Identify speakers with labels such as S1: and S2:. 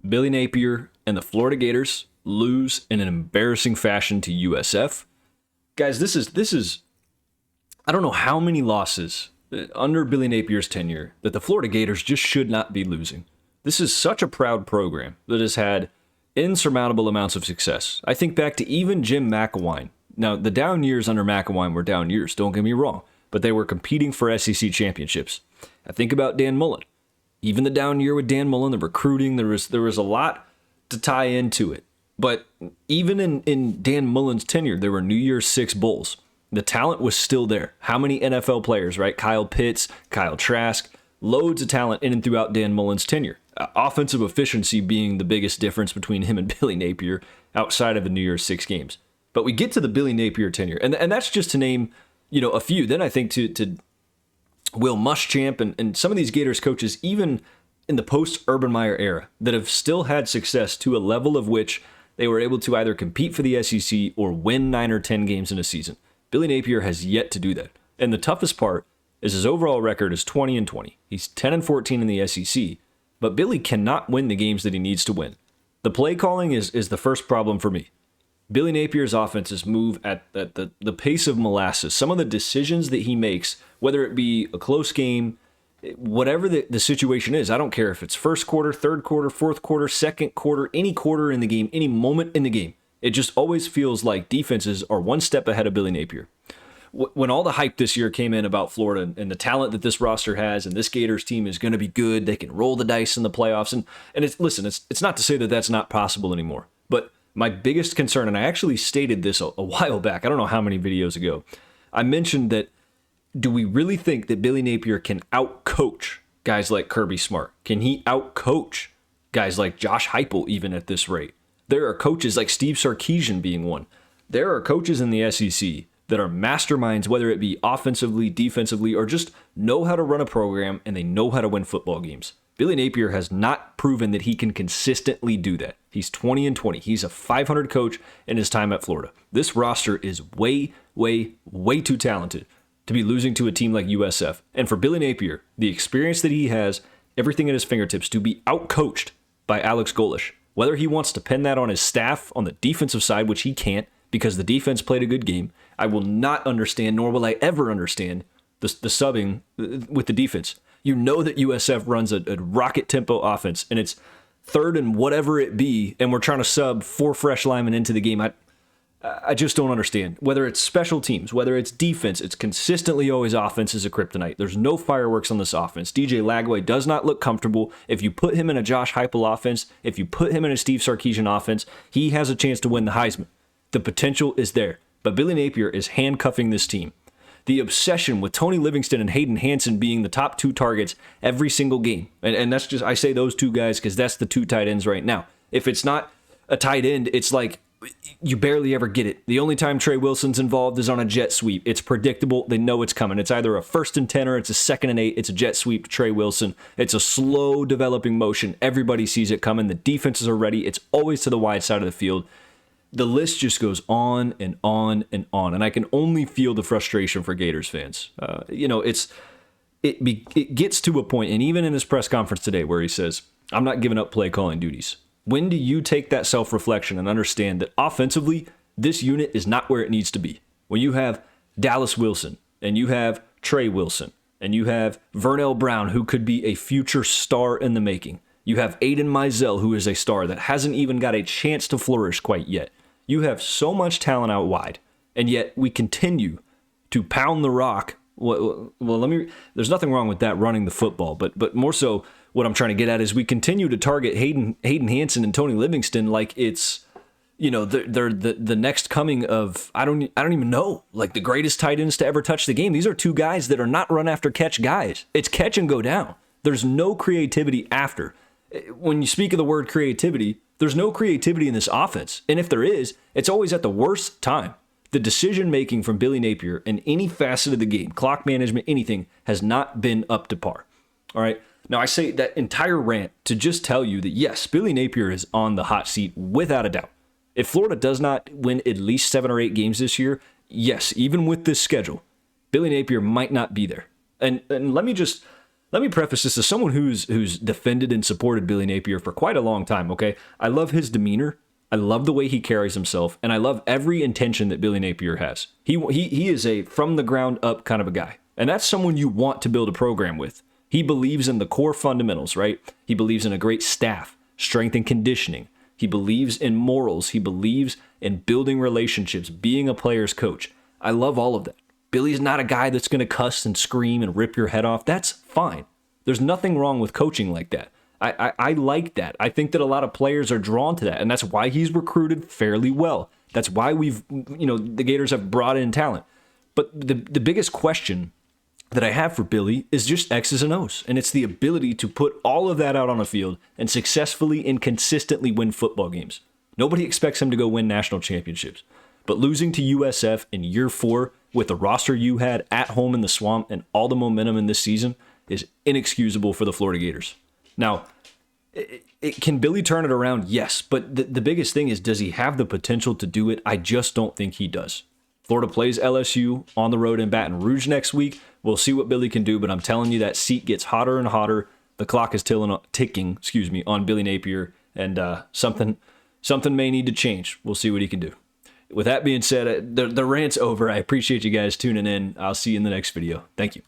S1: Billy Napier and the Florida Gators lose in an embarrassing fashion to USF. Guys, this is I don't know how many losses under Billy Napier's tenure that the Florida Gators just should not be losing. This is such a proud program that has had insurmountable amounts of success. I think back to even Jim McElwain. Now, the down years under McElwain were down years, don't get me wrong, but they were competing for SEC championships. I think about Dan Mullen. Even the down year with Dan Mullen, the recruiting, there was a lot to tie into it. But even in Dan Mullen's tenure, there were New Year's Six Bowls. The talent was still there. How many NFL players, right? Kyle Pitts, Kyle Trask, loads of talent in and throughout Dan Mullen's tenure. Offensive efficiency being the biggest difference between him and Billy Napier outside of the New Year's Six games. But we get to the Billy Napier tenure, and that's just to name, a few. Then I think to Will Muschamp and some of these Gators coaches, even in the post-Urban Meyer era, that have still had success to a level of which they were able to either compete for the SEC or win 9 or 10 games in a season. Billy Napier has yet to do that. And the toughest part is his overall record is 20-20. He's 10-14 in the SEC, but Billy cannot win the games that he needs to win. The play calling is the first problem for me. Billy Napier's offenses move at the pace of molasses. Some of the decisions that he makes, whether it be a close game, whatever the situation is, I don't care if it's first quarter, third quarter, fourth quarter, second quarter, any quarter in the game, any moment in the game. It just always feels like defenses are one step ahead of Billy Napier. When all the hype this year came in about Florida and the talent that this roster has and this Gators team is going to be good, they can roll the dice in the playoffs. And it's not to say that that's not possible anymore. But my biggest concern, and I actually stated this a while back, I don't know how many videos ago, I mentioned that, do we really think that Billy Napier can outcoach guys like Kirby Smart? Can he outcoach guys like Josh Heupel even at this rate? There are coaches like Steve Sarkisian being one. There are coaches in the SEC that are masterminds, whether it be offensively, defensively, or just know how to run a program and they know how to win football games. Billy Napier has not proven that he can consistently do that. He's 20-20. He's a 500 coach in his time at Florida. This roster is way, way, way too talented to be losing to a team like USF. And for Billy Napier, the experience that he has, everything at his fingertips, to be outcoached by Alex Golesh, whether he wants to pin that on his staff on the defensive side, which he can't because the defense played a good game, I will not understand, nor will I ever understand the subbing with the defense. You know that USF runs a rocket tempo offense, and it's third and whatever it be, and we're trying to sub 4 fresh linemen into the game. I just don't understand. Whether it's special teams, whether it's defense, it's consistently always offense is a kryptonite. There's no fireworks on this offense. DJ Lagway does not look comfortable. If you put him in a Josh Heupel offense, if you put him in a Steve Sarkisian offense, he has a chance to win the Heisman. The potential is there. But Billy Napier is handcuffing this team. The obsession with Tony Livingston and Hayden Hansen being the top 2 targets every single game. And that's just, I say those 2 guys because that's the 2 tight ends right now. If it's not a tight end, it's like you barely ever get it. The only time Trey Wilson's involved is on a jet sweep. It's predictable. They know it's coming. It's either a 1st and 10 or it's a 2nd and 8. It's a jet sweep to Trey Wilson. It's a slow developing motion. Everybody sees it coming. The defenses are ready. It's always to the wide side of the field. The list just goes on and on and on. And I can only feel the frustration for Gators fans. It gets to a point, and even in his press conference today where he says, I'm not giving up play calling duties. When do you take that self-reflection and understand that offensively, this unit is not where it needs to be? When you have Dallas Wilson, and you have Trey Wilson, and you have Vernell Brown, who could be a future star in the making. You have Aiden Mizell, who is a star that hasn't even got a chance to flourish quite yet. You have so much talent out wide, and yet we continue to pound the rock. Well, there's nothing wrong with that, running the football, but more so what I'm trying to get at is we continue to target Hayden Hansen and Tony Livingston like it's, they're the next coming of, I don't even know, like the greatest tight ends to ever touch the game. These are 2 guys that are not run after catch guys. It's catch and go down. There's no creativity after. When you speak of the word creativity, there's no creativity in this offense. And if there is, it's always at the worst time. The decision-making from Billy Napier in any facet of the game, clock management, anything, has not been up to par. All right? Now, I say that entire rant to just tell you that, yes, Billy Napier is on the hot seat without a doubt. If Florida does not win at least 7 or 8 games this year, yes, even with this schedule, Billy Napier might not be there. And let me just let me preface this as someone who's defended and supported Billy Napier for quite a long time, okay? I love his demeanor. I love the way he carries himself, and I love every intention that Billy Napier has. He is a from the ground up kind of a guy, and that's someone you want to build a program with. He believes in the core fundamentals, right? He believes in a great staff, strength and conditioning. He believes in morals. He believes in building relationships, being a player's coach. I love all of that. Billy's not a guy that's going to cuss and scream and rip your head off. That's fine. There's nothing wrong with coaching like that. I like that. I think that a lot of players are drawn to that, and that's why he's recruited fairly well. That's why the Gators have brought in talent. But the biggest question that I have for Billy is just X's and O's, and it's the ability to put all of that out on a field and successfully and consistently win football games. Nobody expects him to go win national championships, but losing to USF in year 4 with the roster you had at home in the Swamp and all the momentum in this season is inexcusable for the Florida Gators. Now, can Billy turn it around? Yes, but the biggest thing is, does he have the potential to do it? I just don't think he does. Florida plays LSU on the road in Baton Rouge next week. We'll see what Billy can do, but I'm telling you that seat gets hotter and hotter. The clock is ticking, on Billy Napier, and something may need to change. We'll see what he can do. With that being said, the rant's over. I appreciate you guys tuning in. I'll see you in the next video. Thank you.